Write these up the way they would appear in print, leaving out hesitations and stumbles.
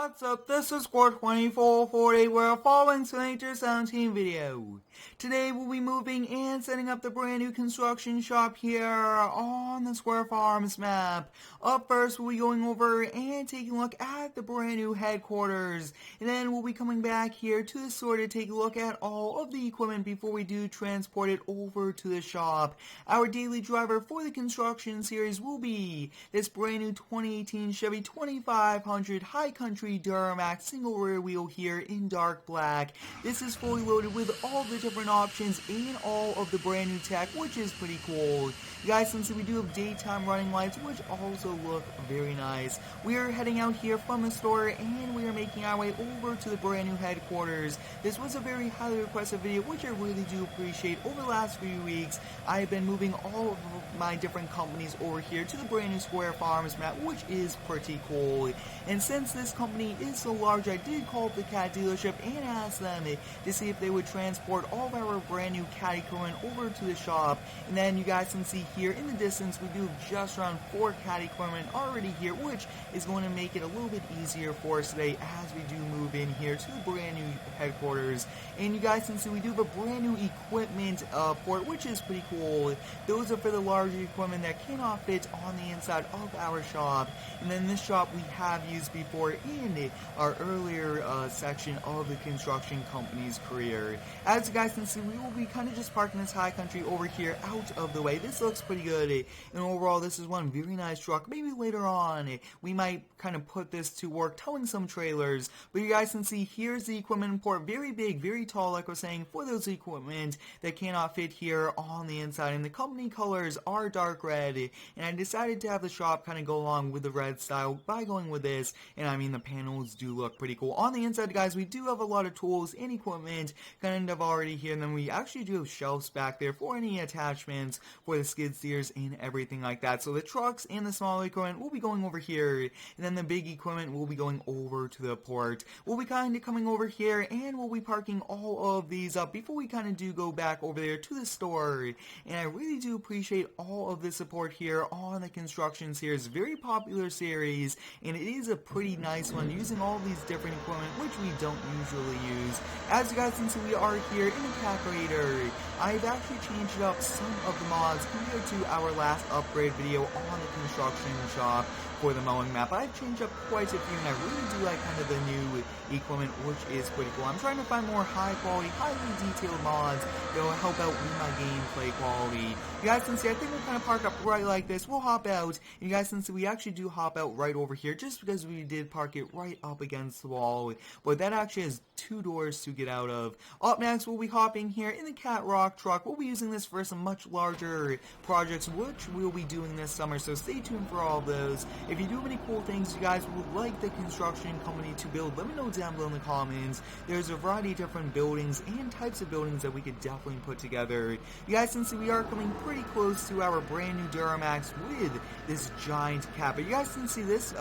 What's up, this is Score2440, we're following Simulator 17 video. Today we'll be moving and setting up the brand new construction shop here on the Square Farms map. Up first we'll be going over and taking a look at the brand new headquarters. And then we'll be coming back here to the store to take a look at all of the equipment before we do transport it over to the shop. Our daily driver for the construction series will be this brand new 2018 Chevy 2500 High Country Duramax single rear wheel here in dark black. This is fully loaded with all the different options and all of the brand new tech, which is pretty cool. You guys can see we do have daytime running lights, which also look very nice. We are heading out here from the store and we are making our way over to the brand new headquarters. This was a very highly requested video, which I really do appreciate. Over the last few weeks, I have been moving all of my different companies over here to the brand new Square Farms map, which is pretty cool. And since this company is so large, I did call up the cat dealership and ask them to see if they would transport all of our brand new cat equipment over to the shop. And then you guys can see here in the distance, we do have just around 4 cat equipment already here, which is going to make it a little bit easier for us today as we do move in here to the brand new headquarters. And you guys can see we do have a brand new equipment port, which is pretty cool. Those are for the larger equipment that cannot fit on the inside of our shop. And then this shop we have used before in our earlier section of the construction company's career. As you guys can see, we will be kind of just parking this High Country over here out of the way. This looks pretty good, and overall this is one very nice truck. Maybe later on we might kind of put this to work towing some trailers, but you guys can see here's the equipment port. Very big, very tall, like I was saying, for those equipment that cannot fit here on the inside. And the company colors are dark red, and I decided to have the shop kind of go along with the red style by going with this. And I mean, the panels do look pretty cool. On the inside, guys, we do have a lot of tools and equipment kind of already here, and then we actually do have shelves back there for any attachments for the skid steers and everything like that. So the trucks and the small equipment will be going over here, and then the big equipment will be going over to the port. We'll be kind of coming over here, and we'll be parking all of these up before we kind of do go back over there to the store. And I really do appreciate all of the support here on the construction series. Very popular series, and it is a pretty nice one, using all these different equipment which we don't usually use. As you guys can see, we are here in Excavator. I've actually changed up some of the mods compared to our last upgrade video on the construction shop for the mowing map. I've changed up quite a few, and I really do like kind of the new equipment, which is pretty cool. I'm trying to find more high quality, highly detailed mods that will help out with my gameplay quality. You guys can see, I think we'll kind of park up right like this. We'll hop out, and you guys can see we actually do hop out right over here, just because we did park it right up against the wall. But that actually has 2 doors to get out of. Up next, we'll be hopping here in the Cat Rock truck. We'll be using this for some much larger projects, which we'll be doing this summer, so stay tuned for all of those. If you do have any cool things you guys would like the construction company to build, let me know down below in the comments. There's a variety of different buildings and types of buildings that we could definitely put together. You guys can see we are coming pretty close to our brand new Duramax with this giant cat. But you guys can see this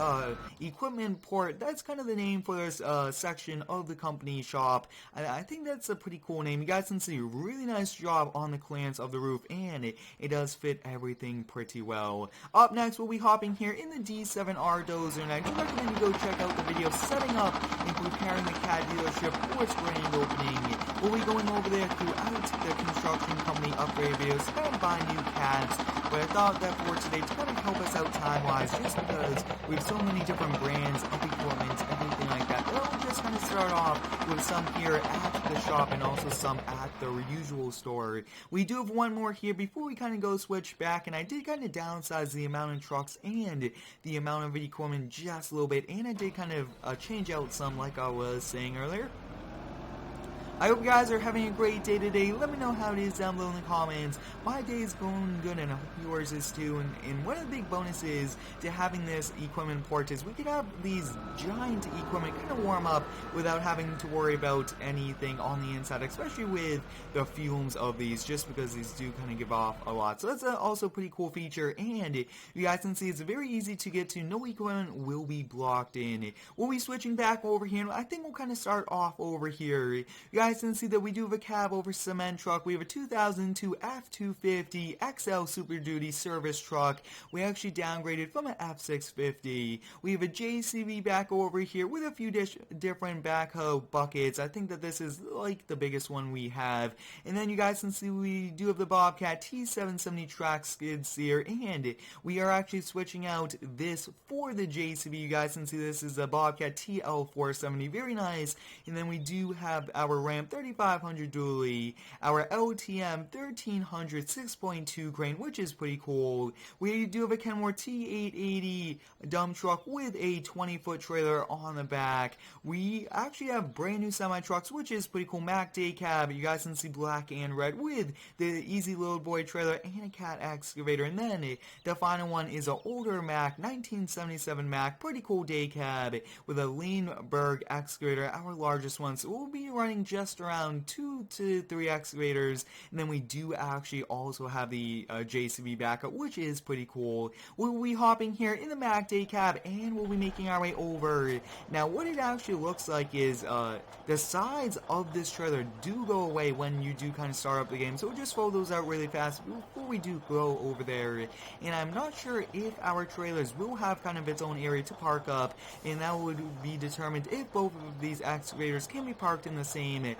equipment port, that's kind of the name for this section of the company shop. I think that's a pretty cool name. You guys can see really nice job on the clearance of the roof, and it does fit everything pretty well. Up next, we'll be hopping here in the D7R dozer, and I do recommend you go check out the video setting up and preparing the cat dealership for its grand opening. We'll be going over there throughout the construction company upgrade videos to kind of buy new cats, but I thought that for today, to kind of help us out time-wise, just because we have so many different brands of equipment, everything like that, we'll just kind of start off with some here at the shop and also some at the usual store. We do have one more here before we kind of go switch back, and I did kind of downsize the amount of trucks and the amount of equipment just a little bit, and I did kind of change out some, like I was saying earlier. I hope you guys are having a great day today. Let me know how it is down below in the comments. My day is going good, and I hope yours is too. And one of the big bonuses to having this equipment port is we could have these giant equipment kind of warm up without having to worry about anything on the inside, especially with the fumes of these, just because these do kind of give off a lot. So that's also a pretty cool feature, and you guys can see it's very easy to get to. No equipment will be blocked in. We'll be switching back over here, and I think we'll kind of start off over here. You guys guys can see that we do have a cab over cement truck. We have a 2002 F250 XL Super Duty service truck. We actually downgraded from an F650. We have a JCB backhoe over here with a few different backhoe buckets. I think that this is like the biggest one we have. And then you guys can see we do have the Bobcat T770 track skid steer, and we are actually switching out this for the JCB. You guys can see this is a Bobcat TL470, very nice. And then we do have our Ram 3500 dually, our LTM 1300 6.2 crane, which is pretty cool. We do have a Kenmore T880 dump truck with a 20-foot trailer on the back. We actually have brand new semi-trucks, which is pretty cool. Mack day cab, you guys can see black and red with the Easy Load Boy trailer and a cat excavator. And then the final one is an older Mack, 1977 Mack, pretty cool day cab with a Leanberg excavator, our largest one. So we'll be running just around 2 to 3 excavators. And then we do actually also have the JCB backup, which is pretty cool. We'll be hopping here in the Mack day cab, and we'll be making our way over. Now what it actually looks like is the sides of this trailer do go away when you do kind of start up the game, so we'll just roll those out really fast before we do go over there. And I'm not sure if our trailers will have kind of its own area to park up, and that would be determined if both of these excavators can be parked in the same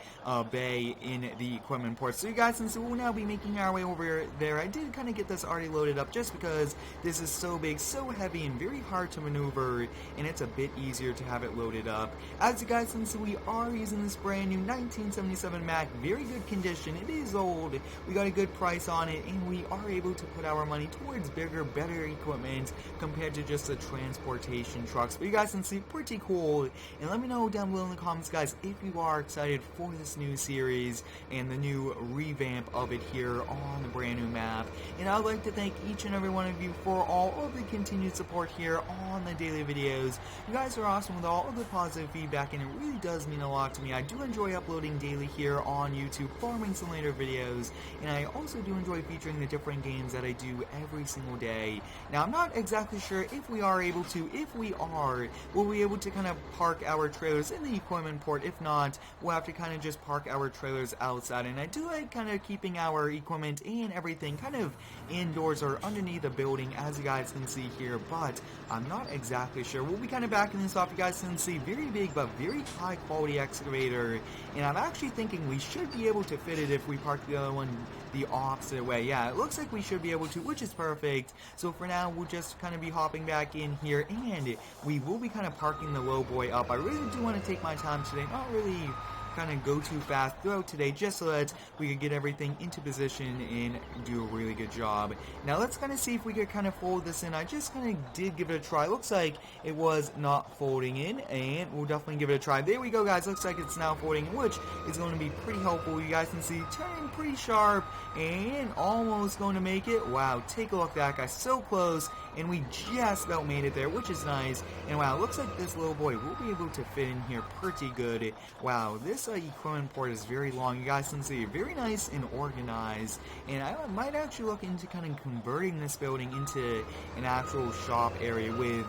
bay in the equipment port. So you guys can see we'll now be making our way over there. I did kind of get this already loaded up just because this is so big, so heavy, and very hard to maneuver, and it's a bit easier to have it loaded up. As you guys can see, we are using this brand new 1977 Mack, very good condition. It is old, we got a good price on it, and we are able to put our money towards bigger, better equipment compared to just the transportation trucks. But you guys can see, pretty cool. And let me know down below in the comments, guys, if you are excited for this new series and the new revamp of it here on the brand new map. And I'd like to thank each and every one of you for all of the continued support here on the daily videos. You guys are awesome with all of the positive feedback, and it really does mean a lot to me. I do enjoy uploading daily here on YouTube farming simulator videos, and I also do enjoy featuring the different games that I do every single day. Now I'm not exactly sure if we are able to. If we are, we'll be able to kind of park our trailers in the equipment port. If not, we'll have to kind of just park our trailers outside. And I do like kind of keeping our equipment and everything kind of indoors or underneath the building, as you guys can see here, but I'm not exactly sure. We'll be kind of backing this off. You guys can see very big but very high quality excavator, and I'm actually thinking we should be able to fit it if we park the other one the opposite way. Yeah, it looks like we should be able to, which is perfect. So for now, we'll just kind of be hopping back in here, and we will be kind of parking the low boy up. I really do want to take my time today, not really kind of go too fast throughout today, just so that we could get everything into position and do a really good job. Now let's kind of see if we could kind of fold this in. I just kind of did give it a try. Looks like it was not folding in, and we'll definitely give it a try. There we go, guys. Looks like it's now folding in, which is going to be pretty helpful. You guys can see turning pretty sharp and almost going to make it. Wow, take a look at that, guys. So close, and we just about made it there, which is nice. And wow, looks like this little boy will be able to fit in here pretty good. Wow, this equipment port is very long. You guys can see very nice and organized, and I might actually look into kind of converting this building into an actual shop area with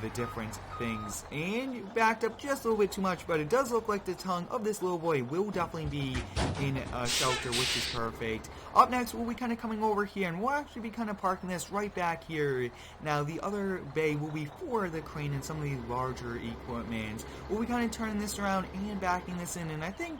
the different things. And backed up just a little bit too much, but it does look like the tongue of this little boy will definitely be in a shelter, which is perfect. Up next, we'll be kind of coming over here, and we'll actually be kind of parking this right back here. Now, the other bay will be for the crane and some of the larger equipment. We'll be kind of turning this around and backing this in, and I think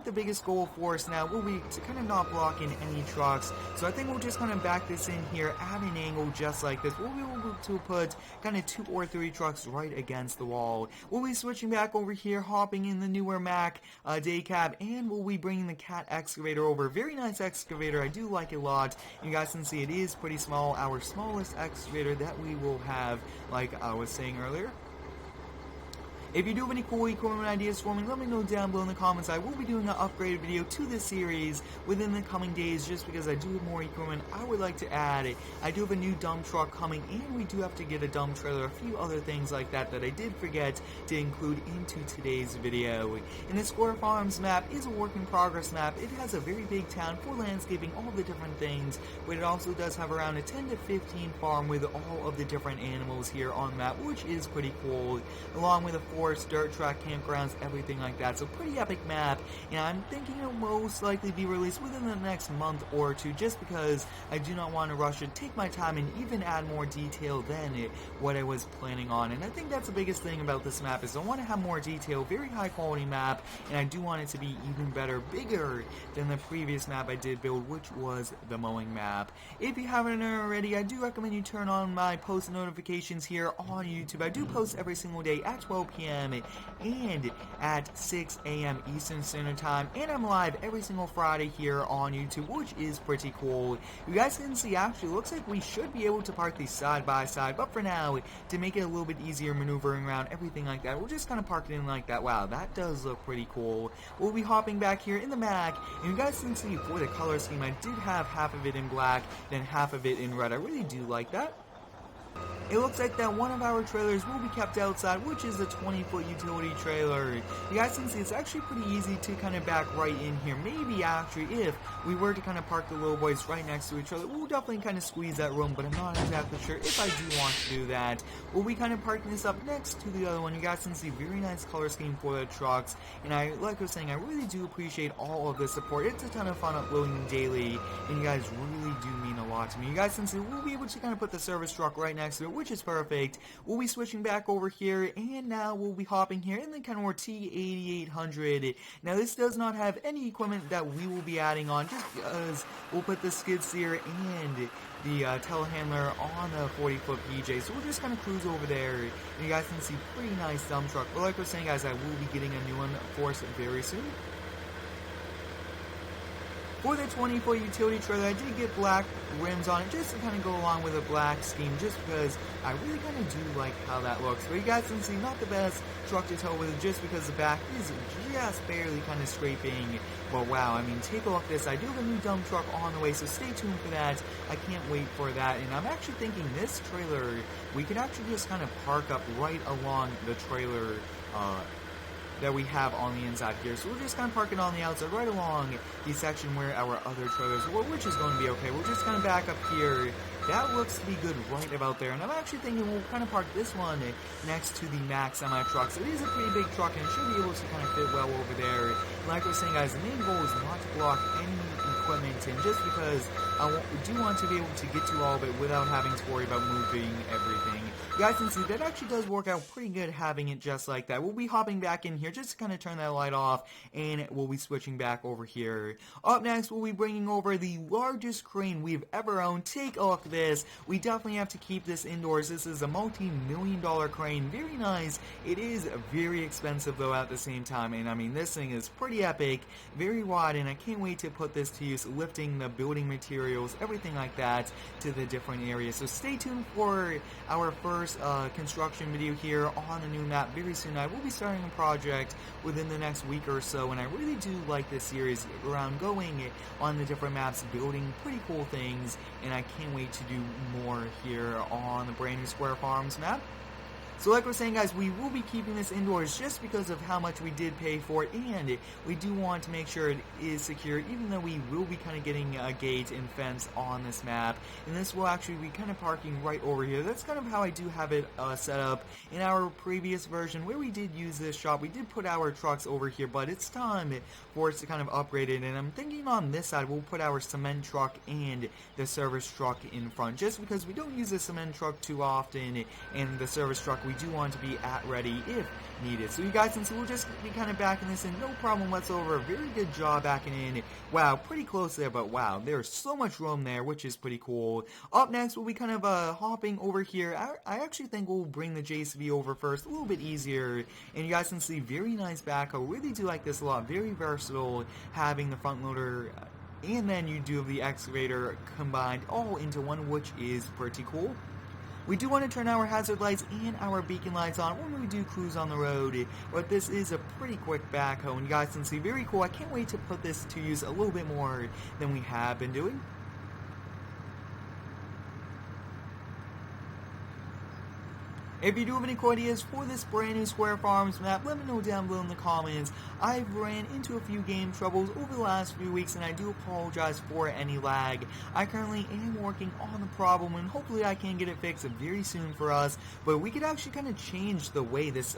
the biggest goal for us now will be to kind of not block in any trucks. So I think we'll just kind of back this in here at an angle just like this. We'll be able to put kind of 2 or 3 trucks right against the wall. We'll be switching back over here, hopping in the newer Mack day cab, and we'll be bringing the cat excavator over. Very nice excavator. I do like it a lot. You guys can see it is pretty small. Our smallest excavator that we will have, like I was saying earlier. If you do have any cool equipment ideas for me, let me know down below in the comments. I will be doing an upgraded video to this series within the coming days, just because I do have more equipment I would like to add. I do have a new dump truck coming, and we do have to get a dump trailer, a few other things like that that I did forget to include into today's video. And the Square Farms map is a work in progress map. It has a very big town for landscaping, all the different things, but it also does have around a 10 to 15 farm with all of the different animals here on the map, which is pretty cool, along with a 4 course, dirt track, campgrounds, everything like that. So pretty epic map, and I'm thinking it'll most likely be released within the next month or two, just because I do not want to rush it, take my time, and even add more detail than what I was planning on. And I think that's the biggest thing about this map, is I want to have more detail, very high quality map, and I do want it to be even better, bigger than the previous map I did build, which was the mowing map. If you haven't already, I do recommend you turn on my post notifications here on YouTube. I do post every single day at 12 p.m. and at 6 a.m. Eastern Standard Time, and I'm live every single Friday here on YouTube, which is pretty cool. You guys can see, actually, looks like we should be able to park these side by side, but for now, to make it a little bit easier maneuvering around, everything like that, we'll just kind of park it in like that. Wow, that does look pretty cool. We'll be hopping back here in the back, and you guys can see for the color scheme, I did have half of it in black, then half of it in red. I really do like that. It looks like that one of our trailers will be kept outside, which is a 20-foot utility trailer. You guys can see it's actually pretty easy to kind of back right in here. Maybe actually if we were to kind of park the little boys right next to each other, we'll definitely kind of squeeze that room, but I'm not exactly sure if I do want to do that. We'll be kind of parking this up next to the other one. You guys can see very nice color scheme for the trucks, and like I was saying, I really do appreciate all of the support. It's a ton of fun uploading daily, and you guys really do mean a lot to me. You guys can see we'll be able to kind of put the service truck right next to it, which is perfect. We'll be switching back over here, and now we'll be hopping here in the Kenworth T8800. Now this does not have any equipment that we will be adding on, just because we'll put the skid steer and the telehandler on the 40-foot PJ, so we'll just kind of cruise over there, and you guys can see pretty nice dump truck. But like I was saying, guys, I will be getting a new one for us very soon. For the 20-foot utility trailer, I did get black rims on it just to kind of go along with a black scheme, just because I really kind of do like how that looks. But you guys can see, not the best truck to tow with, just because the back is just barely kind of scraping. But wow, I mean, take a look at this. I do have a new dump truck on the way, so stay tuned for that. I can't wait for that. And I'm actually thinking this trailer, we could actually just kind of park up right along the trailer that we have on the inside here. So we're just kind of parking on the outside right along the section where our other trailers were, which is going to be okay. We'll just kind of back up here. That looks to be good right about there. And I'm actually thinking we'll kind of park this one next to the Mack semi-truck. So it is a pretty big truck, and it should be able to kind of fit well over there. And like I was saying, guys, the main goal is not to block any equipment in, just because I do want to be able to get to all of it without having to worry about moving everything. You guys can see that actually does work out pretty good having it just like that. We'll be hopping back in here just to kind of turn that light off, and we'll be switching back over here. Up next, we'll be bringing over the largest crane we've ever owned. Take a look at this. We definitely have to keep this indoors. This is a multi-million-dollar crane. Very nice. It is very expensive though at the same time, and I mean, this thing is pretty epic, very wide, and I can't wait to put this to use, lifting the building materials, everything like that, to the different areas. So stay tuned for our first construction video here on the new map very soon. I will be starting a project within the next week or so, and I really do like this series around going on the different maps, building pretty cool things, and I can't wait to do more here on the brand new Square Farms map. So like I was saying, guys, we will be keeping this indoors just because of how much we did pay for it, and we do want to make sure it is secure, even though we will be kind of getting a gate and fence on this map. And this will actually be kind of parking right over here. That's kind of how I do have it set up. In our previous version, where we did use this shop, we did put our trucks over here, but it's time for us to kind of upgrade it. And I'm thinking on this side, we'll put our cement truck and the service truck in front, just because we don't use the cement truck too often, and the service truck we do want to be at ready if needed. So you guys can see we'll just be kind of backing this in, no problem whatsoever. Very good job backing in. Wow, pretty close there, but wow, there's so much room there, which is pretty cool. Up next, we'll be kind of hopping over here. I actually think we'll bring the JCB over first, a little bit easier. And you guys can see very nice backhoe. Really do like this a lot. Very versatile, having the front loader and then you do have the excavator combined all into one, which is pretty cool. We do want to turn our hazard lights and our beacon lights on when we do cruise on the road, but this is a pretty quick backhoe, and you guys can see, very cool. I can't wait to put this to use a little bit more than we have been doing. If you do have any cool ideas for this brand new Square Farms map, let me know down below in the comments. I've ran into a few game troubles over the last few weeks, and I do apologize for any lag. I currently am working on the problem, and hopefully I can get it fixed very soon for us. But we could actually kind of change the way this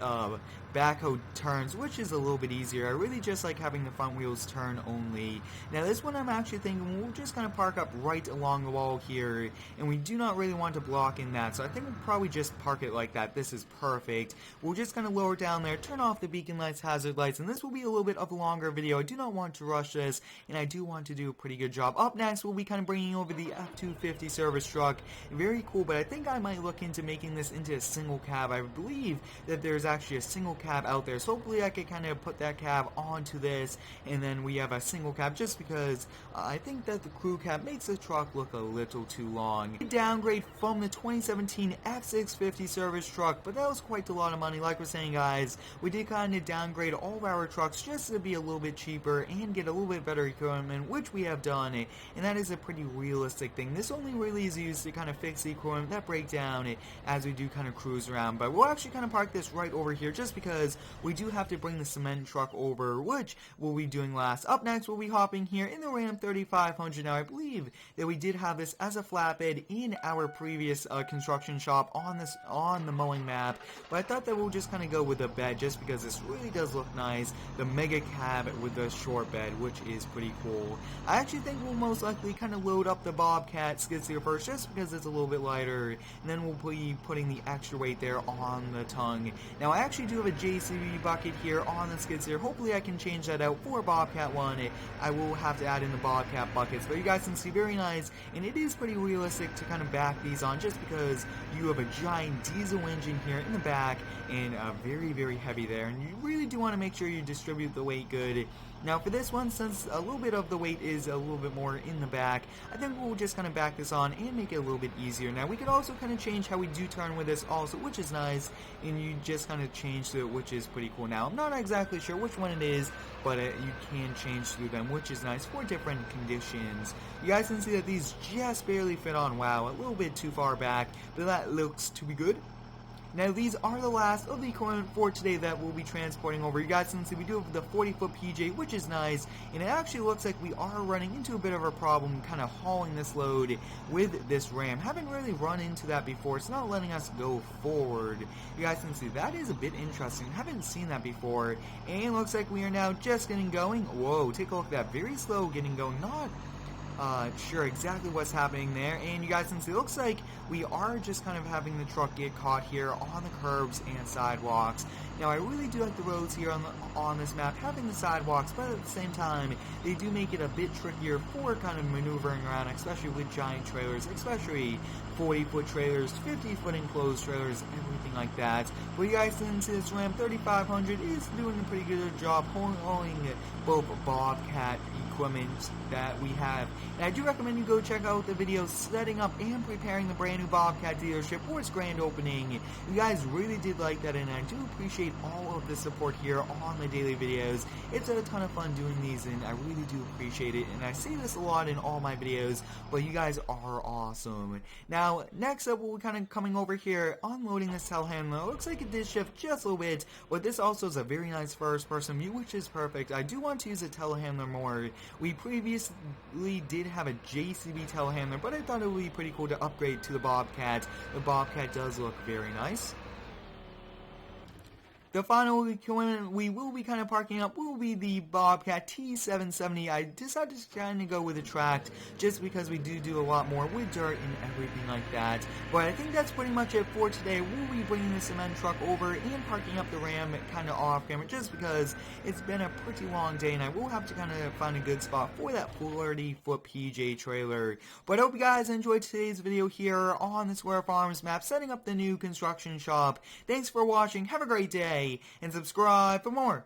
backhoe turns, which is a little bit easier. I really just like having the front wheels turn only. Now this one I'm actually thinking we'll just kind of park up right along the wall here, and we do not really want to block in that, so I think we'll probably just park it like that. This is perfect. We'll just kind of lower down there, turn off the beacon lights, hazard lights, and this will be a little bit of a longer video. I do not want to rush this, and I do want to do a pretty good job. Up next, we'll be kind of bringing over the F-250 service truck. Very cool, but I think I might look into making this into a single cab. I believe that there's actually a single cab out there, so hopefully I can kind of put that cab onto this, and then we have a single cab, just because I think that the crew cab makes the truck look a little too long. Downgrade from the 2017 F650 service truck, but that was quite a lot of money. Like we're saying, guys, we did kind of downgrade all of our trucks just to be a little bit cheaper and get a little bit better equipment, which we have done, and that is a pretty realistic thing. This only really is used to kind of fix the equipment that break down as we do kind of cruise around, but we'll actually kind of park this right over here just because we do have to bring the cement truck over, which we'll be doing last. Up next, we'll be hopping here in the Ram 3500. Now I believe that we did have this as a flatbed in our previous construction shop on the mowing map, but I thought that we'll just kind of go with a bed just because this really does look nice. The mega cab with the short bed, which is pretty cool. I actually think we'll most likely kind of load up the Bobcat skid steer first just because it's a little bit lighter, and then we'll be putting the extra weight there on the tongue. Now I actually do have a JCB bucket here on the skid steer. Hopefully I can change that out for Bobcat one. I will have to add in the Bobcat buckets, but you guys can see very nice, and it is pretty realistic to kind of back these on just because you have a giant diesel engine here in the back and very, very heavy there, and you really do want to make sure you distribute the weight good. Now for this one, since a little bit of the weight is a little bit more in the back, I think we'll just kind of back this on and make it a little bit easier. Now we could also kind of change how we do turn with this also, which is nice, and you just kind of change to it, which is pretty cool. Now I'm not exactly sure which one it is, but you can change through them, which is nice for different conditions. You guys can see that these just barely fit on. Wow, a little bit too far back, but that looks to be good. Now these are the last of the equipment for today that we'll be transporting over. You guys can see we do have the 40-foot PJ, which is nice, and it actually looks like we are running into a bit of a problem kind of hauling this load with this Ram. Haven't really run into that before. It's not letting us go forward. You guys can see that is a bit interesting. Haven't seen that before, and it looks like we are now just getting going. Whoa, take a look at that. Very slow getting going. Not sure exactly what's happening there, and you guys can see it looks like we are just kind of having the truck get caught here on the curbs and sidewalks. Now I really do like the roads here on this map having the sidewalks, but at the same time they do make it a bit trickier for kind of maneuvering around, especially with giant trailers, especially 40-foot trailers, 50-foot enclosed trailers, everything like that. But you guys can see this Ram 3500 is doing a pretty good job hauling both Bobcat equipment that we have. And I do recommend you go check out the videos setting up and preparing the brand new Bobcat dealership for its grand opening. You guys really did like that, and I do appreciate all of the support here on the daily videos. It's a ton of fun doing these, and I really do appreciate it, and I say this a lot in all my videos, but you guys are awesome. Now, next up, we'll be kind of coming over here, unloading this telehandler. Looks like it did shift just a little bit, but this also is a very nice first-person view, which is perfect. I do want to use a telehandler more. We previously did have a JCB telehandler, but I thought it would be pretty cool to upgrade to the Bobcat. The Bobcat does look very nice. The final equipment we will be kind of parking up will be the Bobcat T770. I decided to kind of go with a tracked just because we do a lot more with dirt and everything like that. But I think that's pretty much it for today. We'll be bringing the cement truck over and parking up the Ram kind of off camera just because it's been a pretty long day and I will have to kind of find a good spot for that 40-foot PJ trailer. But I hope you guys enjoyed today's video here on the Square Farms map setting up the new construction shop. Thanks for watching. Have a great day. And subscribe for more.